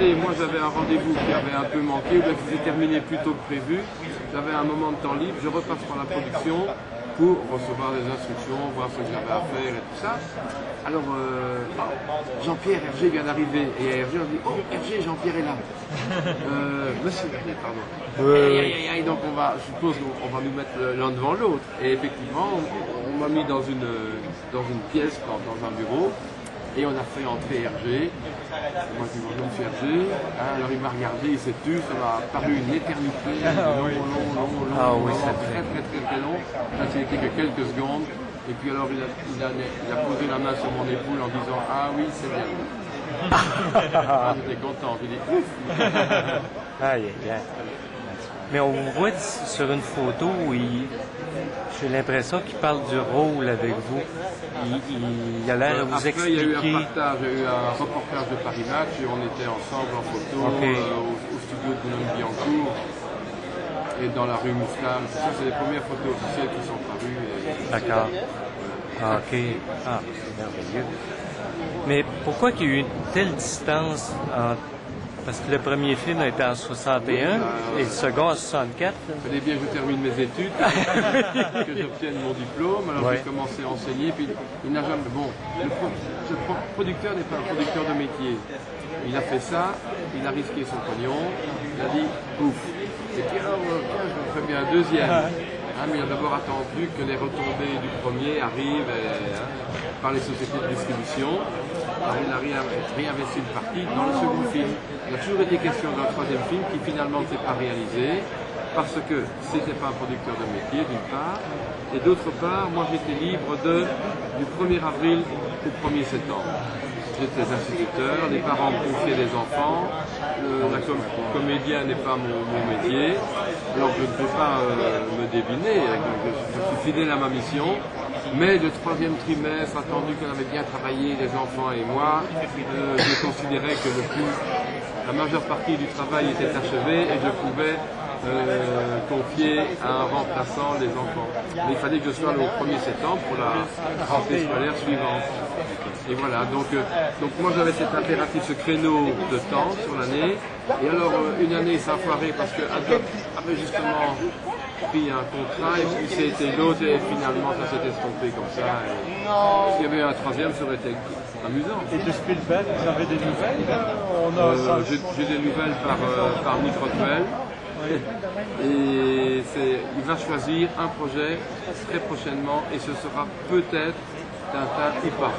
Et moi j'avais un rendez-vous qui avait un peu manqué, ou bien qui s'est terminé plus tôt que prévu. J'avais un moment de temps libre, je repasse par la production pour recevoir des instructions, voir ce que j'avais à faire et tout ça. Alors Jean-Pierre Hergé vient d'arriver et Hergé on dit oh Hergé, Jean-Pierre est là. Monsieur Hergé, pardon. Donc je suppose qu'on va nous mettre l'un devant l'autre. Et effectivement, on m'a mis dans une pièce, dans un bureau. Et on a fait entrer Hergé. Moi je dis bonjour monsieur Hergé. Alors il m'a regardé, il s'est tu, ça m'a paru une éternité. Long, très long. Ça c'était que quelques secondes. Et puis alors il a posé la main sur mon épaule en disant ah oui c'est bien. J'étais content, j'ai dit ouf. Mais on vous voit sur une photo où j'ai l'impression qu'il parle du rôle avec vous. Il a l'air à vous expliquer. Il y a eu un partage, il y a eu un reportage de Paris Match et on était ensemble en photo au studio de Boulogne-Billancourt et dans la rue Mousselam. Ça, c'est les premières photos officielles qui sont parues. D'accord. OK. C'est merveilleux. Mais pourquoi il y a eu une telle distance entre... Parce que le premier film a été en 61 et le second en 64. Il fallait bien que je termine mes études, que j'obtienne mon diplôme. Alors j'ai commencé à enseigner. Puis il n'a jamais. Bon, ce producteur n'est pas un producteur de métier. Il a fait ça, il a risqué son pognon, il a dit ouf. Et puis tiens, je ferai bien un deuxième. Mais il a d'abord attendu que les retombées du premier arrivent par les sociétés de distribution. Alors il a réinvesti une partie dans le second film. Il a toujours été question d'un troisième film qui finalement ne s'est pas réalisé parce que c'était pas un producteur de métier d'une part et d'autre part, moi j'étais libre du 1er avril au 1er septembre. J'étais instituteur, les parents me confiaient des enfants, la comédien n'est pas mon métier, alors je ne peux pas me débiner, je suis fidèle à ma mission, mais le troisième trimestre, attendu qu'on avait bien travaillé, les enfants et moi, je considérais que la majeure partie du travail était achevée et je pouvais confier à un remplaçant les enfants. Mais il fallait que je sois le 1er septembre pour la rentrée scolaire suivante. Et voilà, donc moi j'avais cet impératif, ce créneau de temps sur l'année. Et alors une année ça a foiré parce que Adobe avait justement pris un contrat et puis c'était l'autre et finalement ça s'était estompé comme ça. S'il y avait un troisième, ça aurait été amusant. Et de Spielberg, vous avez des nouvelles? J'ai des nouvelles par Nick Rodwell. Et il va choisir un projet très prochainement et ce sera peut-être Tintin ou pas.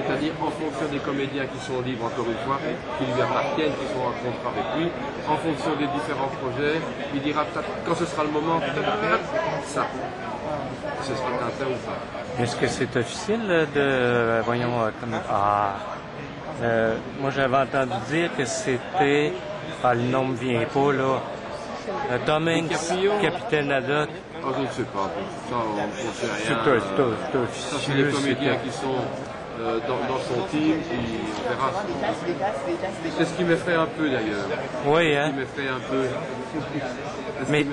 C'est-à-dire en fonction des comédiens qui sont libres, encore une fois, qui lui appartiennent, qui sont en contrat avec lui, en fonction des différents projets, il dira quand ce sera le moment, ça. Ce sera Tintin ou pas. Est-ce que c'est officiel de... voyons, moi j'avais entendu dire que c'était... le nom ne me vient pas, là. Tom Hanks, Capitaine Haddock. Je ne sais pas. Ça, on ne sait rien. Ça, c'est les comédiens qui sont dans son team, on verra. C'est ce qui m'effraie un peu d'ailleurs. Oui, hein. Ce qui m'effraie un peu. Mais... Et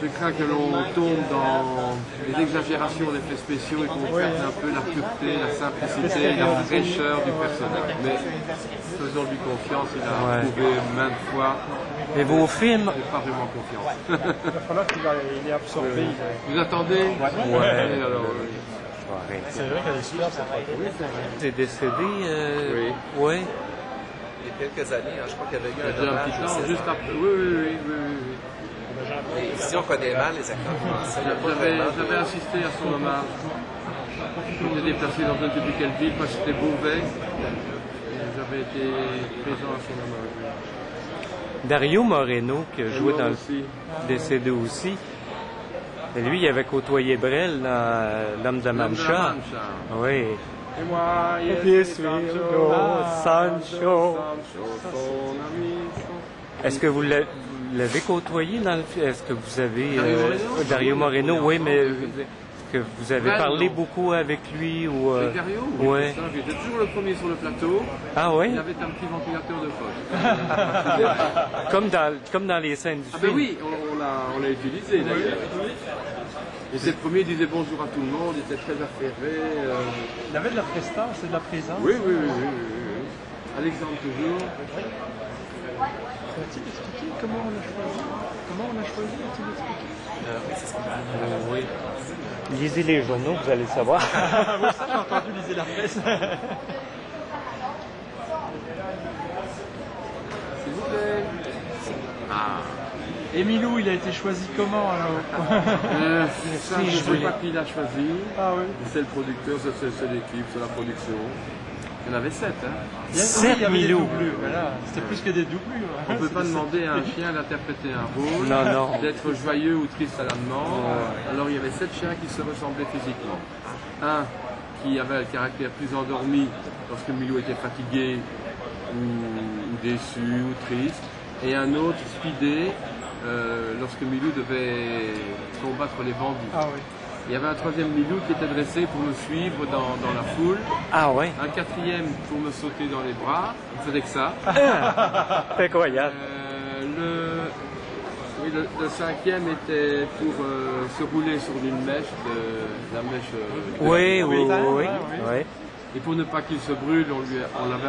je crains que l'on tombe dans les exagérations d'effets spéciaux et qu'on perde un peu la pureté, la simplicité, la fraîcheur du personnage. Mais faisons-lui confiance, il a prouvé maintes fois. Et vos films... Je n'ai pas vraiment confiance. Il va falloir qu'il est absorbé. Vous attendez? Ouais. C'est vrai qu'elle est super, cette photo. C'est décédé? Oui. Il y a quelques années, je crois qu'il y avait eu un dommage. Un petit temps, juste après. Oui. Et ici, on connaît mal les acteurs français. J'avais assisté à son hommage. J'étais déplacé dans je ne sais plus quelle ville, moi c'était Beauvais. J'avais été présent à son hommage. Dario Moreno, qui a joué dans le décédé aussi. Et lui, il avait côtoyé Brel dans L'Homme de Mancha. Oui. Et moi, Sancho. Est-ce que vous l'avez côtoyé dans le film? Est-ce que vous avez... Dario Moreno, oui, mais est-ce que vous avez parlé beaucoup avec lui ou... Avec Dario? Oui. J'étais toujours le premier sur le plateau. Ah oui? Il avait un petit ventilateur de poche. Comme dans les scènes du film. Ben oui, on l'a utilisé d'ailleurs. Et c'est le premier, il disait bonjour à tout le monde, il était très affairé. Il avait de la prestance et de la présence. Oui. Alexandre toujours. Peux-tu expliquer comment on l'a choisi? As-tu expliqué? Oui, c'est ce qu'on dit. Oui. Lisez les journaux, vous allez le savoir. Moi, ça, j'ai entendu liser la presse. S'il vous plaît. Et Milou, il a été choisi comment alors? Ça, je ne sais pas qui l'a choisi. Ah oui. C'est le producteur, c'est l'équipe, c'est la production. Il y en avait 7. Hein. Il y 7 avait des Milou. doublures, voilà. C'était plus que des doublures. On ne peut pas demander à un chien d'interpréter un rôle, Non. d'être joyeux ou triste à la demande. Alors il y avait 7 chiens qui se ressemblaient physiquement. Un qui avait le caractère plus endormi lorsque Milou était fatigué ou déçu ou triste. Et un autre speedé lorsque Milou devait combattre les bandits. Ah oui. Il y avait un troisième Milou qui était dressé pour me suivre dans la foule. Ah ouais? Un quatrième pour me sauter dans les bras. Il faisait que ça. Incroyable. Le cinquième était pour se rouler sur une mèche, la mèche. Oui. Et pour ne pas qu'il se brûle, on l'avait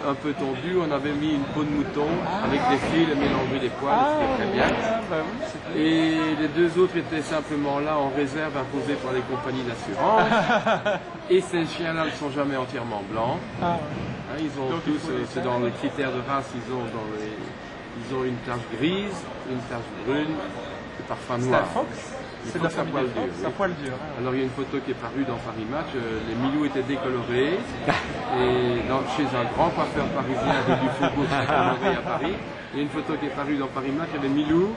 un peu tondu, on avait mis une peau de mouton avec des fils et mélangé des poils, c'était très bien. Et les deux autres étaient simplement là en réserve imposée par les compagnies d'assurance. Et ces chiens-là ne sont jamais entièrement blancs. Ils ont tous, c'est dans les critères de race, ils ont une tache grise, une tache brune et parfois noire. C'est un fox? C'est de la famille des fox, c'est un poil dur. Alors il y a une photo qui est parue dans Paris Match, les Milou étaient décolorés et chez un grand coiffeur parisien du Faubourg Saint-Honoré à Paris. Il y a une photo qui est parue dans Paris Match, il y avait Milou,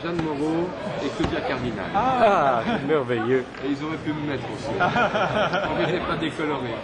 Jeanne Moreau et Claudia Cardinal. Ah, merveilleux. Et ils auraient pu me mettre aussi. On n'était pas décolorés.